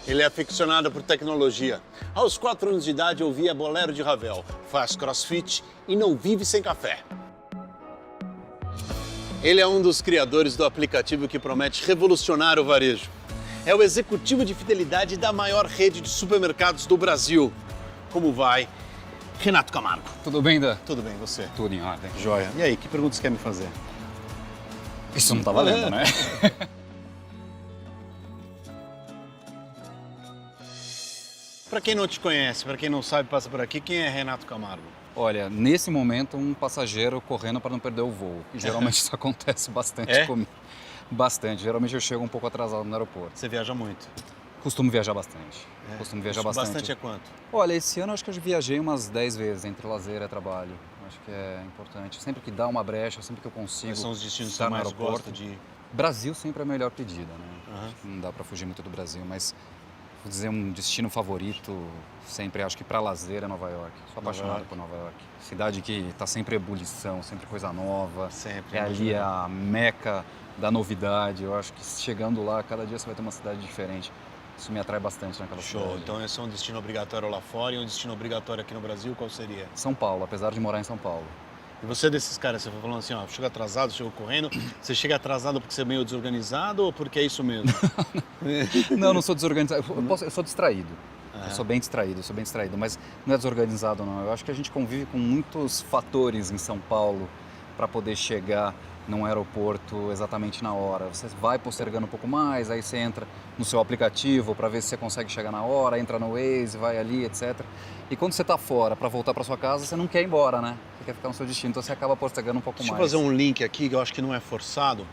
Ele é aficionado por tecnologia. Aos 4 anos de idade, ouvia bolero de Ravel, faz crossfit e não vive sem café. Ele é um dos criadores do aplicativo que promete revolucionar o varejo. É o executivo de fidelidade da maior rede de supermercados do Brasil. Como vai? Renato Camargo. Tudo bem, Dan? Tudo bem, você? Tudo em ordem. Joia. E aí, que pergunta você quer me fazer? Isso não tá valendo, né? Para quem não te conhece, para quem não sabe, passa por aqui, quem é Renato Camargo? Olha, nesse momento, um passageiro correndo para não perder o voo. E geralmente isso acontece bastante comigo. Bastante. Geralmente eu chego um pouco atrasado no aeroporto. Você viaja muito? Costumo viajar bastante. Costumo viajar bastante. Bastante é quanto? Olha, esse ano eu acho que eu viajei umas 10 vezes entre lazer e trabalho. Acho que é importante. Sempre que dá uma brecha, sempre que eu consigo. Quais são os destinos que estar você no mais aeroporto. gosta de ir? Brasil sempre é a melhor pedida, né? Uhum. Acho que não dá para fugir muito do Brasil, mas vou dizer um destino favorito, sempre acho que para lazer é Nova York. Sou apaixonado por Nova York. Cidade que está sempre em ebulição, sempre coisa nova. Sempre. É ali a meca da novidade. Eu acho que chegando lá, cada dia você vai ter uma cidade diferente. Isso me atrai bastante naquela cidade. Show. Então esse é um destino obrigatório lá fora e um destino obrigatório aqui no Brasil, qual seria? São Paulo, apesar de morar em São Paulo. E você é desses caras, você foi falando assim, ó, chega atrasado, chegou correndo, você chega atrasado porque você é meio desorganizado ou porque é isso mesmo? Não, não sou desorganizado. Eu sou distraído. Eu sou bem distraído, mas não é desorganizado não. Eu acho que a gente convive com muitos fatores em São Paulo para poder chegar num aeroporto exatamente na hora. Você vai postergando um pouco mais, aí você entra no seu aplicativo para ver se você consegue chegar na hora, entra no Waze, vai ali, etc. E quando você está fora para voltar para sua casa, você não quer ir embora, né? Você quer ficar no seu destino, então você acaba postergando um pouco mais. Deixa eu fazer um link aqui, que eu acho que não é forçado.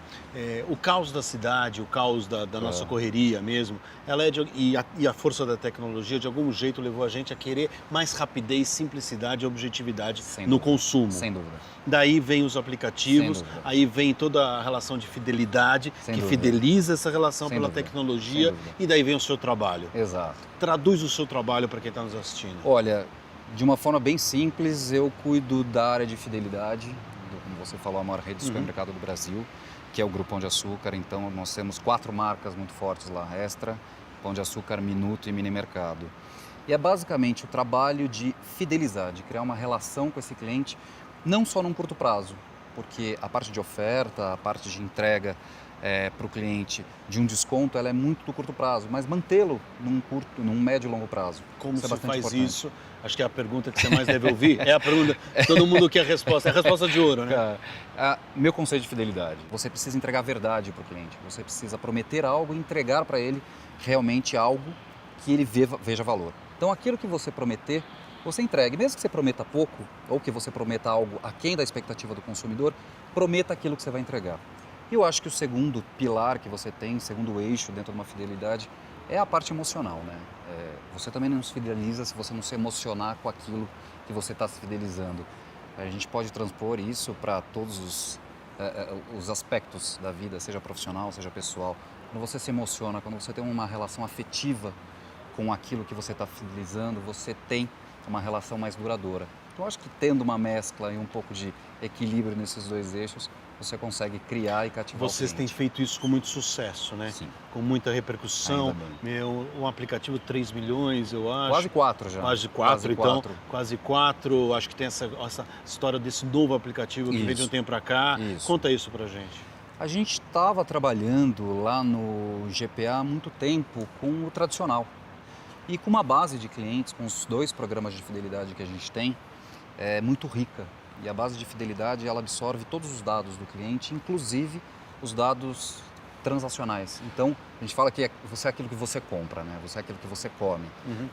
O caos da cidade, o caos da nossa correria mesmo, ela é e a força da tecnologia, de algum jeito, levou a gente a querer mais rapidez, simplicidade e objetividade no consumo. Sem dúvida. Daí vem os aplicativos, Sem dúvida. aí vem toda a relação de fidelidade, Sem que dúvida. fideliza essa relação Sem pela dúvida. tecnologia, Sem dúvida. e daí vem o seu trabalho. Exato. Traduz o seu trabalho para quem está nos assistindo. Olha, de uma forma bem simples, eu cuido da área de fidelidade, como você falou, a maior rede de supermercado do Brasil, que é o Grupo Pão de Açúcar. Então, nós temos 4 marcas muito fortes lá, Extra, Pão de Açúcar, Minuto e Mini Mercado. E é basicamente o trabalho de fidelizar, de criar uma relação com esse cliente, não só num curto prazo, porque a parte de oferta, a parte de entrega para o cliente de um desconto, ela é muito do curto prazo, mas mantê-lo num médio e longo prazo. Como Isso é se bastante faz importante. isso? Acho que é a pergunta que você mais deve ouvir. É a pergunta, todo mundo quer a resposta, é a resposta de ouro, né? Meu conceito de fidelidade, você precisa entregar a verdade para o cliente, você precisa prometer algo e entregar para ele realmente algo que ele veja valor. Então aquilo que você prometer, você entregue. Mesmo que você prometa pouco, ou que você prometa algo aquém da expectativa do consumidor, prometa aquilo que você vai entregar. E eu acho que o segundo pilar que você tem, segundo eixo dentro de uma fidelidade, é a parte emocional, né? Você também não se fideliza se você não se emocionar com aquilo que você está se fidelizando. A gente pode transpor isso para todos os aspectos da vida, seja profissional, seja pessoal. Quando você se emociona, quando você tem uma relação afetiva com aquilo que você está fidelizando, você tem uma relação mais duradoura. Então, eu acho que tendo uma mescla e um pouco de equilíbrio nesses dois eixos, você consegue criar e cativar Vocês o têm cliente. feito isso com muito sucesso, né? Sim. Com muita repercussão. Ainda bem. Um aplicativo 3 milhões, eu acho. Quase 4 já. Quase 4, então. Quase 4. Acho que tem essa história desse novo aplicativo que vem de um Isso. tempo para cá. Isso. Conta isso pra gente. A gente estava trabalhando lá no GPA há muito tempo com o tradicional. E com uma base de clientes, com os 2 programas de fidelidade que a gente tem, é muito rica. E a base de fidelidade, ela absorve todos os dados do cliente, inclusive os dados transacionais. Então, a gente fala que você é aquilo que você compra, né? Você é aquilo que você come.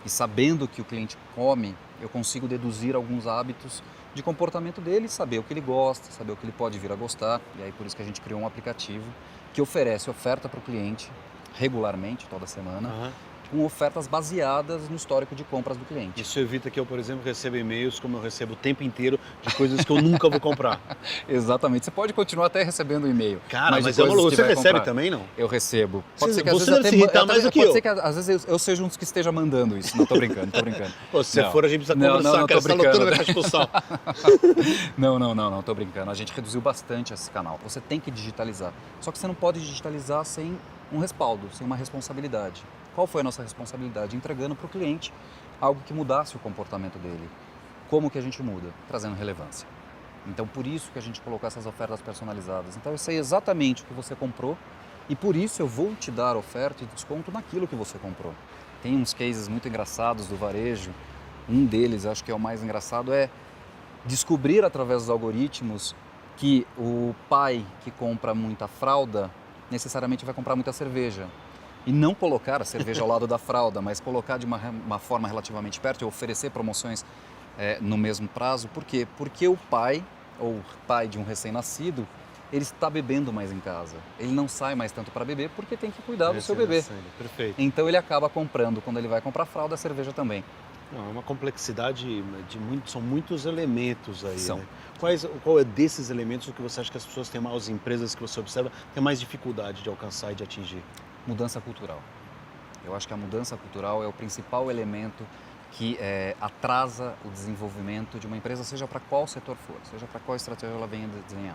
E sabendo que o cliente come, eu consigo deduzir alguns hábitos de comportamento dele, saber o que ele gosta, saber o que ele pode vir a gostar. E aí, por isso que a gente criou um aplicativo que oferece oferta para o cliente regularmente, toda semana, com ofertas baseadas no histórico de compras do cliente. Isso evita que eu, por exemplo, receba e-mails, como eu recebo o tempo inteiro, de coisas que eu nunca vou comprar. Exatamente. Você pode continuar até recebendo e-mail. Cara, mas de é uma coisas loucura. que Você vai recebe comprar. também, não? Eu recebo. Pode Você ser que às vezes deve até se irritar mais do que pode eu. ser que às vezes eu seja um dos que esteja mandando isso. Não, tô brincando, tô brincando. Pô, se você Não. for, a gente precisa Não, conversar, não, cara. tô Você tá lotando brincando. a caixa postal. Não, tô brincando. A gente reduziu bastante esse canal. Você tem que digitalizar. Só que você não pode digitalizar sem um respaldo, sem uma responsabilidade. Qual foi a nossa responsabilidade? Entregando para o cliente algo que mudasse o comportamento dele. Como que a gente muda? Trazendo relevância. Então, por isso que a gente colocou essas ofertas personalizadas. Então, eu sei exatamente o que você comprou e por isso eu vou te dar oferta e desconto naquilo que você comprou. Tem uns cases muito engraçados do varejo. Um deles, acho que é o mais engraçado, é descobrir através dos algoritmos que o pai que compra muita fralda necessariamente vai comprar muita cerveja. E não colocar a cerveja ao lado da fralda, mas colocar de uma forma relativamente perto e oferecer promoções no mesmo prazo. Por quê? Porque o pai, ou pai de um recém-nascido, ele está bebendo mais em casa. Ele não sai mais tanto para beber porque tem que cuidar do seu bebê. Perfeito. Então ele acaba comprando, quando ele vai comprar fralda, a cerveja também. Não, é uma complexidade são muitos elementos aí, São. né? Qual é desses elementos o que você acha que as pessoas têm mais, as empresas que você observa, têm mais dificuldade de alcançar e de atingir? Mudança cultural. Eu acho que a mudança cultural é o principal elemento que atrasa o desenvolvimento de uma empresa, seja para qual setor for, seja para qual estratégia ela venha desenhar.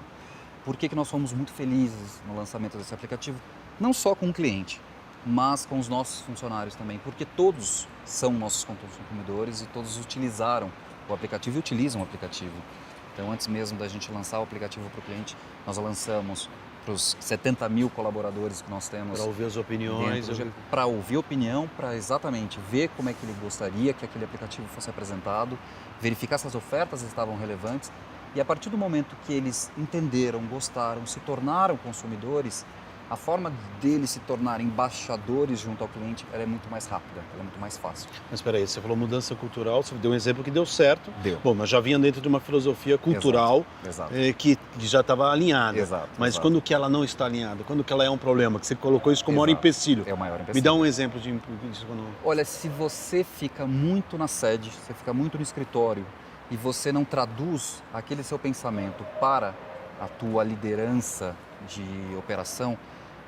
Por que nós fomos muito felizes no lançamento desse aplicativo? Não só com o cliente, mas com os nossos funcionários também, porque todos são nossos consumidores e todos utilizaram o aplicativo e utilizam o aplicativo. Então, antes mesmo da gente lançar o aplicativo para o cliente, nós lançamos para os 70 mil colaboradores que nós temos. Para ouvir as opiniões. Para ouvir opinião, para exatamente ver como é que ele gostaria que aquele aplicativo fosse apresentado, verificar se as ofertas estavam relevantes. E a partir do momento que eles entenderam, gostaram, se tornaram consumidores, a forma deles se tornarem embaixadores junto ao cliente ela é muito mais rápida, ela é muito mais fácil. Mas espera aí, você falou mudança cultural, você deu um exemplo que deu certo. Deu. Bom, mas já vinha dentro de uma filosofia cultural Exato. Que já estava alinhada. Exato. Mas quando que ela não está alinhada? Quando que ela é um problema? Que você colocou isso como maior empecilho. É o maior empecilho. Me dá um exemplo disso. Olha, se você fica muito na sede, você fica muito no escritório e você não traduz aquele seu pensamento para a tua liderança de operação,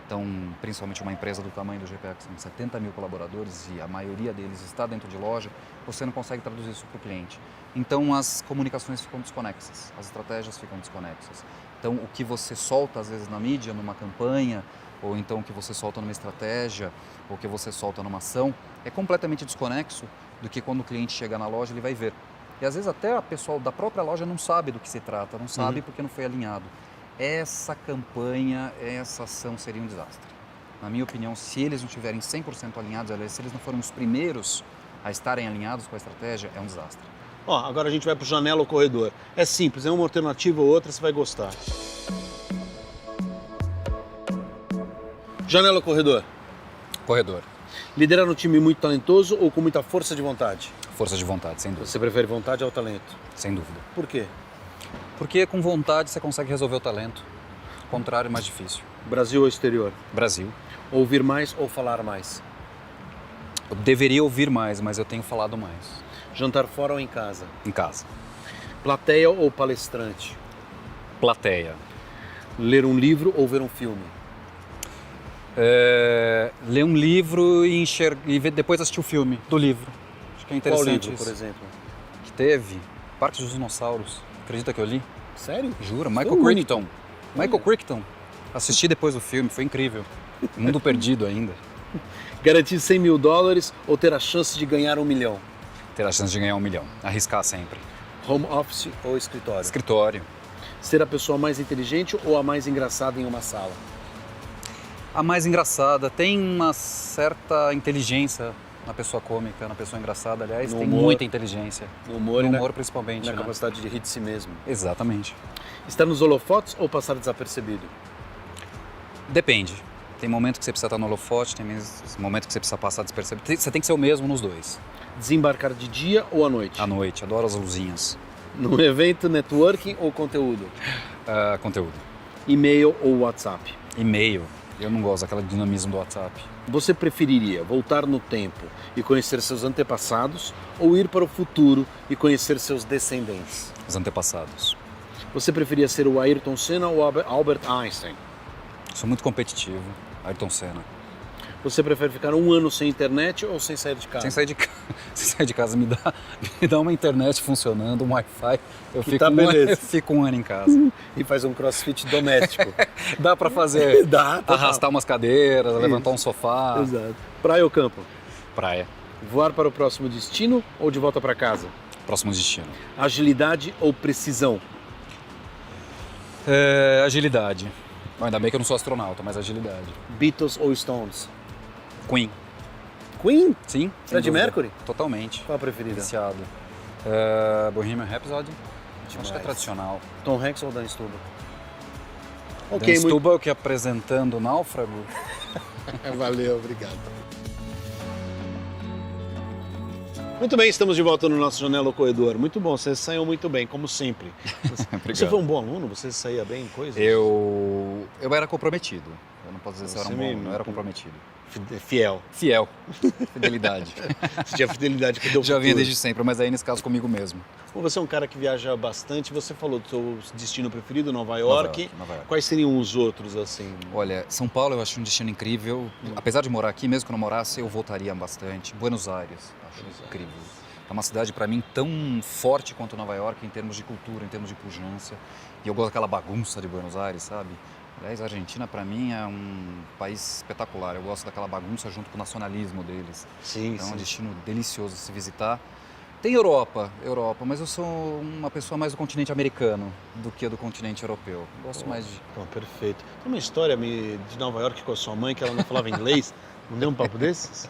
então, principalmente uma empresa do tamanho do GPA, que são 70 mil colaboradores e a maioria deles está dentro de loja, você não consegue traduzir isso para o cliente. Então, as comunicações ficam desconexas, as estratégias ficam desconexas. Então, o que você solta, às vezes, na mídia, numa campanha, ou então o que você solta numa estratégia, ou o que você solta numa ação, é completamente desconexo do que quando o cliente chega na loja, ele vai ver. E, às vezes, até a pessoa da própria loja não sabe do que se trata, não sabe porque não foi alinhado. Essa campanha, essa ação seria um desastre. Na minha opinião, se eles não estiverem 100% alinhados, se eles não forem os primeiros a estarem alinhados com a estratégia, é um desastre. Ó, agora a gente vai para o janela ou corredor. É simples, é uma alternativa ou outra, você vai gostar. Janela ou corredor? Corredor. Liderar um time muito talentoso ou com muita força de vontade? Força de vontade, sem dúvida. Você prefere vontade ao talento? Sem dúvida. Por quê? Porque com vontade você consegue resolver o talento. O contrário é mais difícil. Brasil ou exterior? Brasil. Ouvir mais ou falar mais? Eu deveria ouvir mais, mas eu tenho falado mais. Jantar fora ou em casa? Em casa. Plateia ou palestrante? Plateia. Ler um livro ou ver um filme? Ler um livro e depois assistir o filme do livro. Acho que é interessante. Qual livro, isso. por exemplo? Que teve Parque dos Dinossauros. Acredita que eu li? Sério? Jura? Michael Crichton. Michael Crichton. Assisti depois do filme, foi incrível. Mundo perdido ainda. Garantir $100 mil ou ter a chance de ganhar 1 milhão? Ter a chance de ganhar 1 milhão. Arriscar sempre. Home office ou escritório? Escritório. Ser a pessoa mais inteligente ou a mais engraçada em uma sala? A mais engraçada. Tem uma certa inteligência na pessoa cômica, na pessoa engraçada, aliás, No tem humor. muita inteligência. No humor, No e humor principalmente. na né? capacidade de rir de si mesmo. Exatamente. Estar nos holofotes ou passar desapercebido? Depende. Tem momento que você precisa estar no holofote, tem momento que você precisa passar despercebido. Você tem que ser o mesmo nos dois. Desembarcar de dia ou à noite? À noite, adoro as luzinhas. Num evento, networking ou conteúdo? Conteúdo. E-mail ou WhatsApp? E-mail. Eu não gosto daquele dinamismo do WhatsApp. Você preferiria voltar no tempo e conhecer seus antepassados ou ir para o futuro e conhecer seus descendentes? Os antepassados. Você preferia ser o Ayrton Senna ou Albert Einstein? Sou muito competitivo. Ayrton Senna. Você prefere ficar um ano sem internet ou sem sair de casa? Sem sair de, sem sair de casa, me dá uma internet funcionando, um Wi-Fi, eu Que fico, tá beleza. eu fico um ano em casa. E faz um crossfit doméstico. Dá pra fazer, Dá, total. arrastar umas cadeiras, levantar um sofá. Exato. Praia ou campo? Praia, Voar para o próximo destino ou de volta para casa? próximo destino. Agilidade ou precisão? Agilidade. Bom, ainda bem que eu não sou astronauta, mas agilidade. Beatles ou Stones? Queen. Queen? Sim. sem Freddie dúvida. Mercury? Totalmente. Qual a preferida? Viciado. Bohemian Rhapsody. Acho que é Demais. tradicional. Tom Hanks ou Dan Stubbe? Dan Stubbe, que apresentando o Náufrago. Valeu, obrigado. Muito bem, estamos de volta no nosso Janela ao Corredor. Muito bom, você saiu muito bem, como sempre. Você foi um bom aluno? Você saía bem em coisas? Eu era comprometido. Eu não posso dizer se eu era um bom Você aluno, eu era comprometido. Fiel. Fiel. Fidelidade. Você tinha fidelidade que deu Já vinha futuro. desde sempre, mas aí nesse caso comigo mesmo. Bom, você é um cara que viaja bastante. Você falou do seu destino preferido, Nova York. Nova York. Quais seriam os outros, assim? Olha, São Paulo eu acho um destino incrível. Apesar de morar aqui, mesmo que eu não morasse, eu voltaria bastante. Buenos Aires, acho incrível. É uma cidade, para mim, tão forte quanto Nova York em termos de cultura, em termos de pujança. E eu gosto daquela bagunça de Buenos Aires, sabe? Aliás, a Argentina, para mim, é um país espetacular. Eu gosto daquela bagunça junto com o nacionalismo deles. Sim, Então é um sim. destino delicioso de se visitar. Tem Europa, mas eu sou uma pessoa mais do continente americano do que do continente europeu. Gosto mais de... Bom, perfeito. Tem uma história de Nova York com a sua mãe que ela não falava inglês. Não deu um papo desses?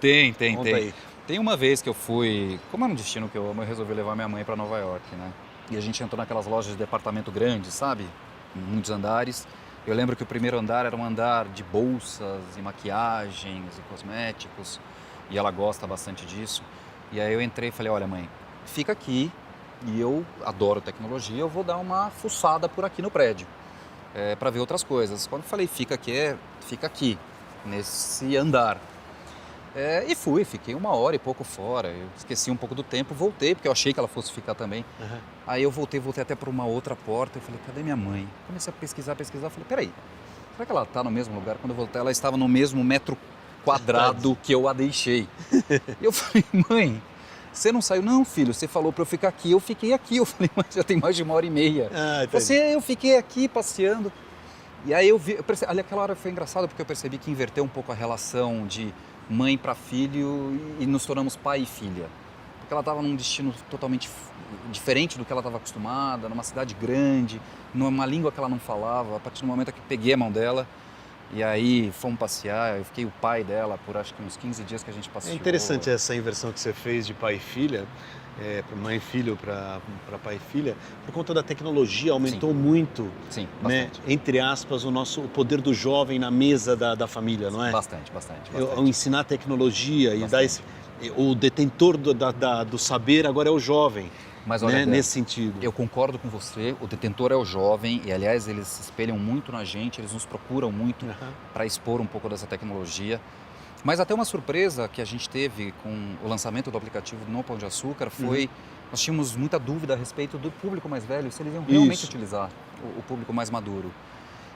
Tem. Conta aí. Tem uma vez que eu fui, como era um destino que eu amo, eu resolvi levar minha mãe para Nova York, né? E a gente entrou naquelas lojas de departamento grande, sabe? Muitos andares. Eu lembro que o primeiro andar era um andar de bolsas e maquiagens e cosméticos. E ela gosta bastante disso. E aí eu entrei e falei, olha mãe, fica aqui e eu adoro tecnologia, eu vou dar uma fuçada por aqui no prédio para ver outras coisas. Quando eu falei fica aqui, nesse andar. E fiquei 1 hora e pouco fora, eu esqueci um pouco do tempo, voltei, porque eu achei que ela fosse ficar também. Uhum. Aí eu voltei até por uma outra porta, eu falei, cadê minha mãe? Comecei a pesquisar, falei, peraí, será que ela está no mesmo lugar? Quando eu voltei, ela estava no mesmo metro quadrado que eu a deixei. E eu falei, mãe, você não saiu? Não, filho, você falou para eu ficar aqui, eu fiquei aqui. Eu falei, mas já tem mais de 1h30. Ah, entendi. Eu fiquei aqui passeando. E aí ali aquela hora foi engraçado, porque eu percebi que inverteu um pouco a relação de mãe para filho e nos tornamos pai e filha. Porque ela estava num destino totalmente diferente do que ela estava acostumada, numa cidade grande, numa língua que ela não falava. A partir do momento que peguei a mão dela, e aí fomos passear, eu fiquei o pai dela por acho que uns 15 dias que a gente passeou. É interessante essa inversão que você fez de pai e filha, para mãe e filho para pai e filha, por conta da tecnologia, aumentou muito, Sim, né, bastante. entre aspas, o poder do jovem na mesa da família, não é? Bastante. Ao ensinar tecnologia e Bastante. dar o detentor do saber agora é o jovem, Mas olha, né, Dé, nesse sentido. eu concordo com você, o detentor é o jovem e, aliás, eles se espelham muito na gente, eles nos procuram muito Uhum. para expor um pouco dessa tecnologia. Mas até uma surpresa que a gente teve com o lançamento do aplicativo do No Pão de Açúcar foi, nós tínhamos muita dúvida a respeito do público mais velho, se eles iam realmente Isso. utilizar o público mais maduro.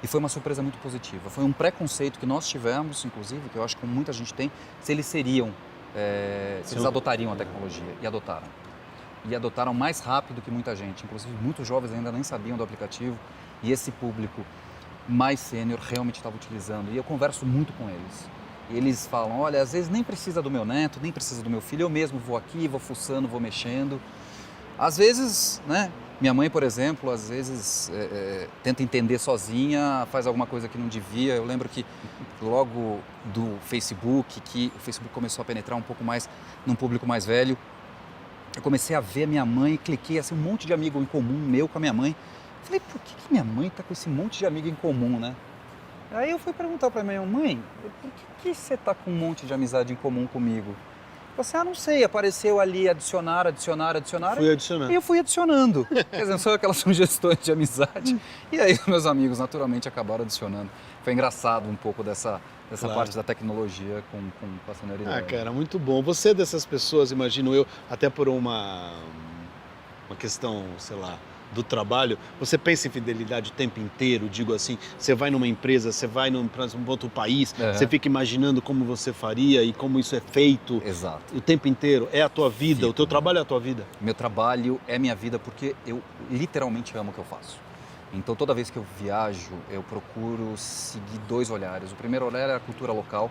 E foi uma surpresa muito positiva. Foi um preconceito que nós tivemos, inclusive, que eu acho que muita gente tem, se eles seriam, se eles adotariam a tecnologia. E adotaram. E adotaram mais rápido que muita gente. Inclusive, muitos jovens ainda nem sabiam do aplicativo. E esse público mais sênior realmente estava utilizando. E eu converso muito com eles. E eles falam, olha, às vezes nem precisa do meu neto, nem precisa do meu filho. Eu mesmo vou aqui, vou fuçando, vou mexendo. Às vezes, né? Minha mãe, por exemplo, às vezes tenta entender sozinha, faz alguma coisa que não devia. Eu lembro que logo do Facebook, que o Facebook começou a penetrar um pouco mais num público mais velho, eu comecei a ver minha mãe, cliquei assim, um monte de amigo em comum meu com a minha mãe. Falei, por que minha mãe tá com esse monte de amigo em comum, né? Aí eu fui perguntar pra minha mãe, por que você tá com um monte de amizade em comum comigo? Você, não sei, apareceu ali adicionar. Fui adicionando. E eu fui adicionando. Quer dizer, só aquelas sugestões de amizade. E aí os meus amigos naturalmente acabaram adicionando. Foi engraçado um pouco dessa Claro. parte da tecnologia com a senioridade. Ah, cara, muito bom. Você é dessas pessoas, imagino eu, até por uma questão, sei lá, do trabalho, você pensa em fidelidade o tempo inteiro, digo assim, você vai numa empresa, você vai para um outro país, você fica imaginando como você faria e como isso é feito. Exato. O tempo inteiro, é a tua vida, o teu trabalho é a tua vida. Meu trabalho é minha vida porque eu literalmente amo o que eu faço. Então toda vez que eu viajo, eu procuro seguir 2 olhares. O primeiro olhar é a cultura local,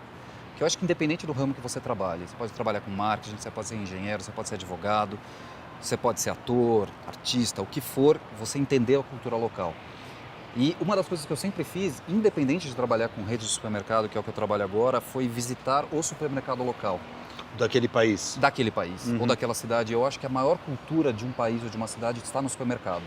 que eu acho que independente do ramo que você trabalhe, você pode trabalhar com marketing, você pode ser engenheiro, você pode ser advogado, você pode ser ator, artista, o que for, você entender a cultura local. E uma das coisas que eu sempre fiz, independente de trabalhar com rede de supermercado, que é o que eu trabalho agora, foi visitar o supermercado local. Daquele país. Daquele país, ou daquela cidade. Eu acho que a maior cultura de um país ou de uma cidade está no supermercado.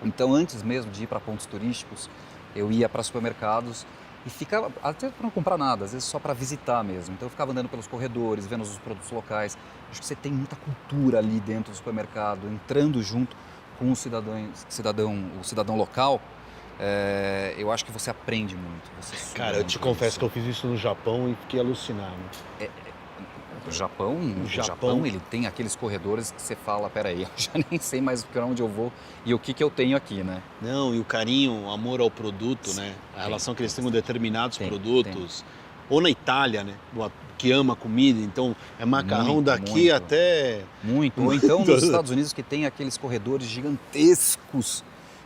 Então, antes mesmo de ir para pontos turísticos, eu ia para supermercados e ficava, até para não comprar nada, às vezes só para visitar mesmo. Então eu ficava andando pelos corredores, vendo os produtos locais. Acho que você tem muita cultura ali dentro do supermercado, entrando junto com o cidadão local. Eu acho que você aprende muito. Cara, eu te confesso que eu fiz isso no Japão e fiquei alucinado. O Japão, ele tem aqueles corredores que você fala, peraí, eu já nem sei mais para onde eu vou e o que eu tenho aqui, né? Não, e o carinho, o amor ao produto, né? A relação que eles têm com determinados produtos. Ou na Itália, né? Que ama a comida, então é macarrão Muito, daqui muito. até... Muito. Ou então nos Estados Unidos que tem aqueles corredores gigantescos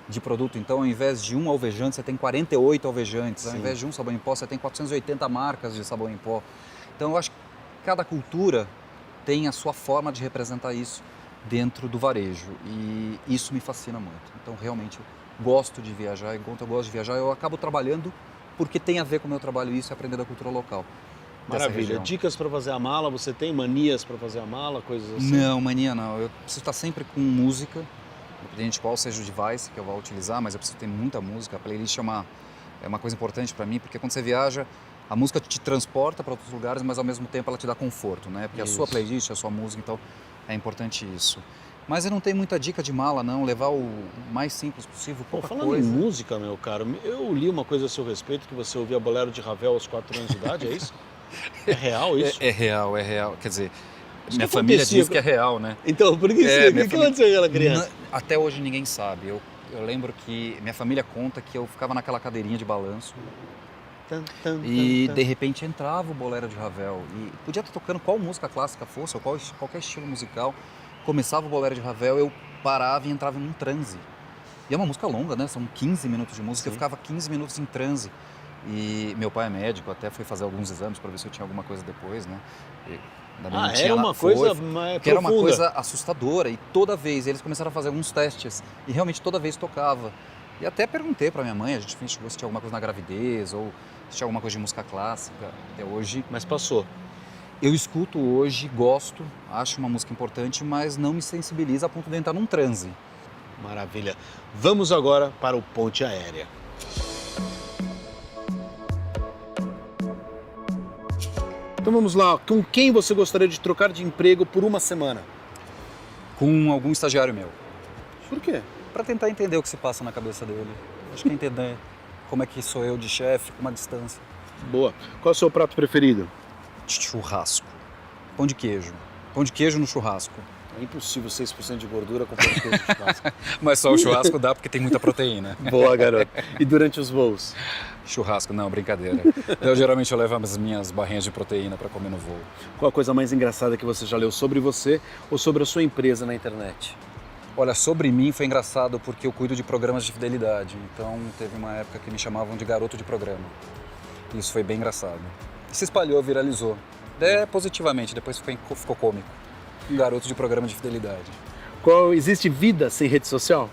de produto. Então, ao invés de um alvejante, você tem 48 alvejantes. Ao invés de um sabão em pó, você tem 480 marcas de sabão em pó. Então, eu acho que cada cultura tem a sua forma de representar isso dentro do varejo. E isso me fascina muito. Então, realmente, eu gosto de viajar. E enquanto eu gosto de viajar, eu acabo trabalhando porque tem a ver com o meu trabalho isso e aprender da cultura local. Maravilha. Dicas para fazer a mala, você tem manias para fazer a mala, coisas assim? Não, mania não. Eu preciso estar sempre com música, independente de qual seja o device que eu vou utilizar, mas eu preciso ter muita música. A playlist é uma coisa importante para mim, porque quando você viaja, a música te transporta para outros lugares, mas ao mesmo tempo ela te dá conforto, né? Porque a sua playlist, a sua música, então é importante isso. Mas eu não tenho muita dica de mala, não. Levar o mais simples possível, pouca falando coisa. em música, meu caro, eu li uma coisa a seu respeito, que você ouvia Bolero de Ravel aos 4 anos de idade, é isso? É real isso? É real, é real. Quer dizer, minha que família acontecia diz que é real, né? Então, por que o que aconteceu com aquela criança? Até hoje ninguém sabe. Eu lembro que minha família conta que eu ficava naquela cadeirinha de balanço e de repente entrava o Bolero de Ravel e podia estar tocando qual música clássica fosse ou qualquer estilo musical, começava o Bolero de Ravel, eu parava e entrava em um transe. E é uma música longa, né? São 15 minutos de música. Sim. Eu ficava 15 minutos em transe. E meu pai é médico, até foi fazer alguns exames para ver se eu tinha alguma coisa depois, né? Era uma coisa que era uma coisa assustadora e toda vez eles começaram a fazer alguns testes e realmente toda vez tocava. E até perguntei para minha mãe, a gente chegou se tinha alguma coisa na gravidez ou se tinha alguma coisa de música clássica até hoje. Mas passou. Eu escuto hoje, gosto, acho uma música importante, mas não me sensibiliza a ponto de entrar num transe. Maravilha. Vamos agora para o Ponte Aérea. Então vamos lá, com quem você gostaria de trocar de emprego por uma semana? Com algum estagiário meu. Por quê? Para tentar entender o que se passa na cabeça dele. Acho que entender como é que sou eu de chefe, com uma distância. Boa. Qual é o seu prato preferido? Churrasco. Pão de queijo. Pão de queijo no churrasco. É impossível 6% de gordura com pão de queijo de churrasco. Mas só o churrasco dá porque tem muita proteína. Boa, garoto. E durante os voos? Churrasco, não, brincadeira. Geralmente eu levo as minhas barrinhas de proteína para comer no voo. Qual a coisa mais engraçada que você já leu sobre você ou sobre a sua empresa na internet? Olha, sobre mim foi engraçado porque eu cuido de programas de fidelidade. Então teve uma época que me chamavam de garoto de programa. Isso foi bem engraçado. E se espalhou, viralizou. Positivamente, depois ficou cômico. Um garoto de programa de fidelidade. Existe vida sem rede social?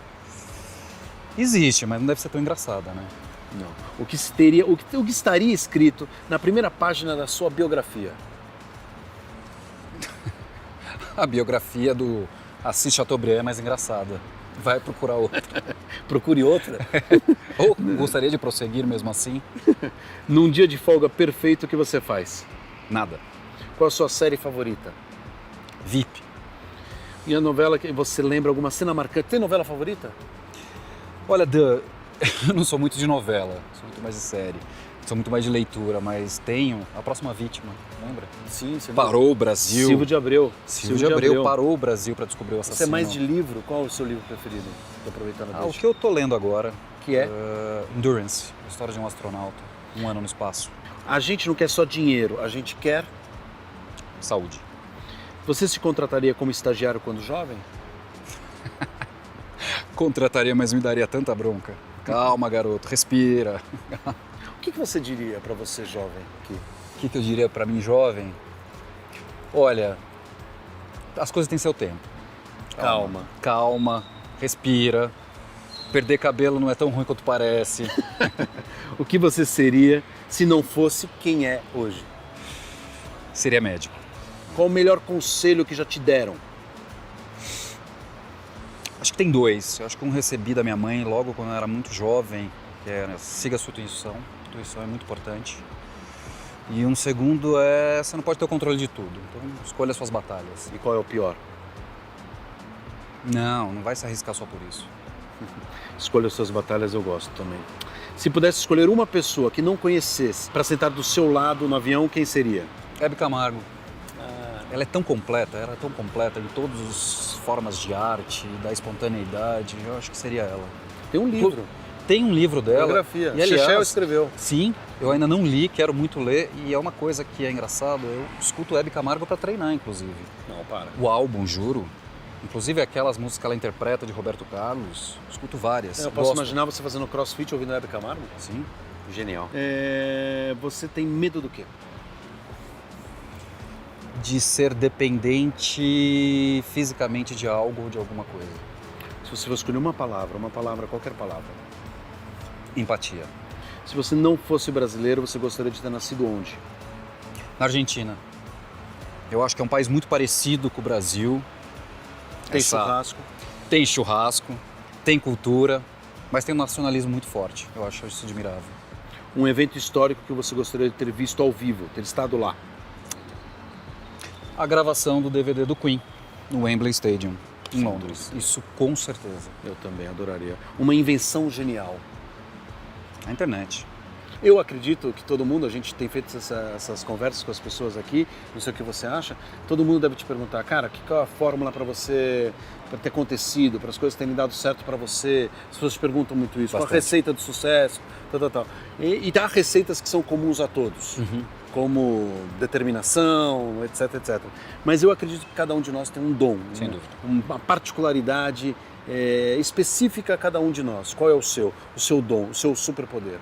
Existe, mas não deve ser tão engraçada, né? Não. O que estaria escrito na primeira página da sua biografia? A biografia do Assis Chateaubriand é mais engraçada. Vai procurar outra. Procure outra? Ou gostaria de prosseguir mesmo assim? Num dia de folga perfeito, o que você faz? Nada. Qual a sua série favorita? VIP. E a novela que você lembra, alguma cena marcante? Tem novela favorita? Olha, eu não sou muito de novela, sou muito mais de série. Sou muito mais de leitura, mas tenho A Próxima Vítima, lembra? Sim, você Parou o Brasil. Silvio de Abreu. Silvio de Abreu parou o Brasil para descobrir o assassino. Você é mais de livro? Qual é o seu livro preferido? Tô aproveitando a O deixa. que eu tô lendo agora, Que é? Endurance, a história de um astronauta, 1 ano no espaço. A gente não quer só dinheiro, a gente quer... Saúde. Você se contrataria como estagiário quando jovem? Contrataria, mas me daria tanta bronca. Calma, garoto, respira. O que você diria para você jovem aqui? O que eu diria para mim, jovem? Olha, as coisas têm seu tempo. Calma, respira. Perder cabelo não é tão ruim quanto parece. O que você seria se não fosse quem é hoje? Seria médico. Qual o melhor conselho que já te deram? Acho que tem 2. Eu acho que um recebi da minha mãe logo quando eu era muito jovem, que é siga a sua intuição. A intuição é muito importante. E um segundo é você não pode ter o controle de tudo. Então escolha as suas batalhas. E qual é o pior? Não vai se arriscar só por isso. Escolha as suas batalhas, eu gosto também. Se pudesse escolher uma pessoa que não conhecesse para sentar do seu lado no avião, quem seria? Hebe Camargo. Ela é tão completa, ela é tão completa em todas as formas de arte, da espontaneidade, eu acho que seria ela. Tem um livro. Tem um livro dela. Biografia. E, aliás, Chechel escreveu. Sim, eu ainda não li, quero muito ler, e é uma coisa que é engraçado, eu escuto Hebe Camargo para treinar, inclusive. Não, para. O álbum, juro, inclusive aquelas músicas que ela interpreta de Roberto Carlos, escuto várias. Eu posso gosto. imaginar você fazendo crossfit ouvindo Hebe Camargo? Sim. Genial. Você tem medo do quê? De ser dependente fisicamente de algo ou de alguma coisa. Se você fosse escolher uma palavra, qualquer palavra. Empatia. Se você não fosse brasileiro, você gostaria de ter nascido onde? Na Argentina. Eu acho que é um país muito parecido com o Brasil. Tem churrasco. Tem churrasco, tem cultura, mas tem um nacionalismo muito forte. Eu acho isso admirável. Um evento histórico que você gostaria de ter visto ao vivo, ter estado lá? A gravação do DVD do Queen, no Wembley Stadium, em Londres. Isso com certeza. Eu também adoraria. Uma invenção genial. A internet. Eu acredito que todo mundo, a gente tem feito essas conversas com as pessoas aqui, não sei o que você acha, todo mundo deve te perguntar, cara, qual é a fórmula para você, para ter acontecido, para as coisas terem dado certo para você? As pessoas te perguntam muito isso. Qual a receita do sucesso, tal. E há receitas que são comuns a todos, como determinação, etc. Mas eu acredito que cada um de nós tem um dom, sem dúvida, uma particularidade específica a cada um de nós. Qual é o seu dom, o seu superpoder?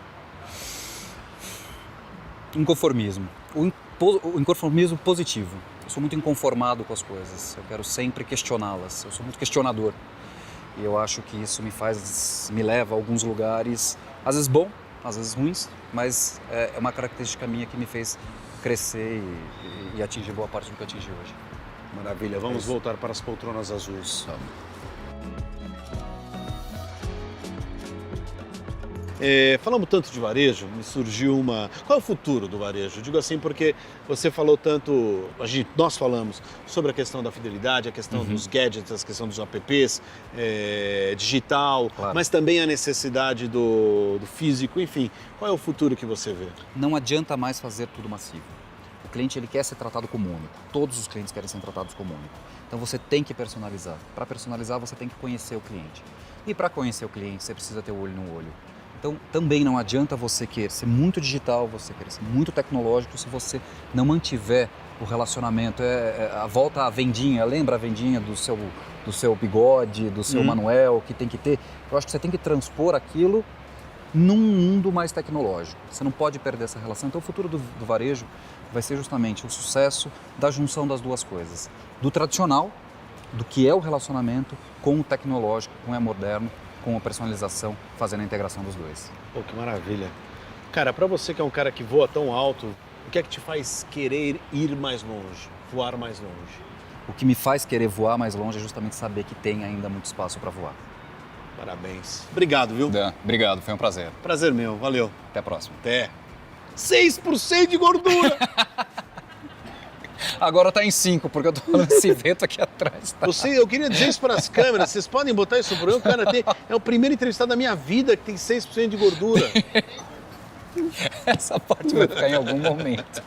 Inconformismo. O inconformismo positivo. Eu sou muito inconformado com as coisas. Eu quero sempre questioná-las. Eu sou muito questionador. E eu acho que isso me leva a alguns lugares, às vezes bom, às vezes ruins, mas é uma característica minha que me fez crescer e atingir boa parte do que eu atingi hoje. Maravilha. Vamos voltar para as poltronas azuis. Falamos tanto de varejo, me surgiu uma... Qual é o futuro do varejo? Digo assim porque você falou tanto, nós falamos sobre a questão da fidelidade, a questão dos gadgets, a questão dos apps, digital, claro, mas também a necessidade do físico, enfim. Qual é o futuro que você vê? Não adianta mais fazer tudo massivo. O cliente ele quer ser tratado como único. Todos os clientes querem ser tratados como único. Então você tem que personalizar. Para personalizar você tem que conhecer o cliente. E para conhecer o cliente você precisa ter o olho no olho. Então, também não adianta você querer ser muito digital, você querer ser muito tecnológico se você não mantiver o relacionamento. A volta à vendinha, lembra a vendinha do seu bigode, do seu Manuel, que tem que ter? Eu acho que você tem que transpor aquilo num mundo mais tecnológico. Você não pode perder essa relação. Então, o futuro do varejo vai ser justamente o sucesso da junção das duas coisas. Do tradicional, do que é o relacionamento, com o tecnológico, com o moderno, com a personalização, fazendo a integração dos dois. Pô, que maravilha. Cara, para você que é um cara que voa tão alto, o que é que te faz querer ir mais longe, voar mais longe? O que me faz querer voar mais longe é justamente saber que tem ainda muito espaço para voar. Parabéns. Obrigado, viu? Obrigado, foi um prazer. Prazer meu, valeu. Até a próxima. Até. 6% de gordura! Agora tá em 5, porque eu tô falando esse vento aqui atrás. Tá? Eu queria dizer isso para as câmeras, vocês podem botar isso no programa, o cara é o primeiro entrevistado da minha vida que tem 6% de gordura. Essa parte vai ficar em algum momento.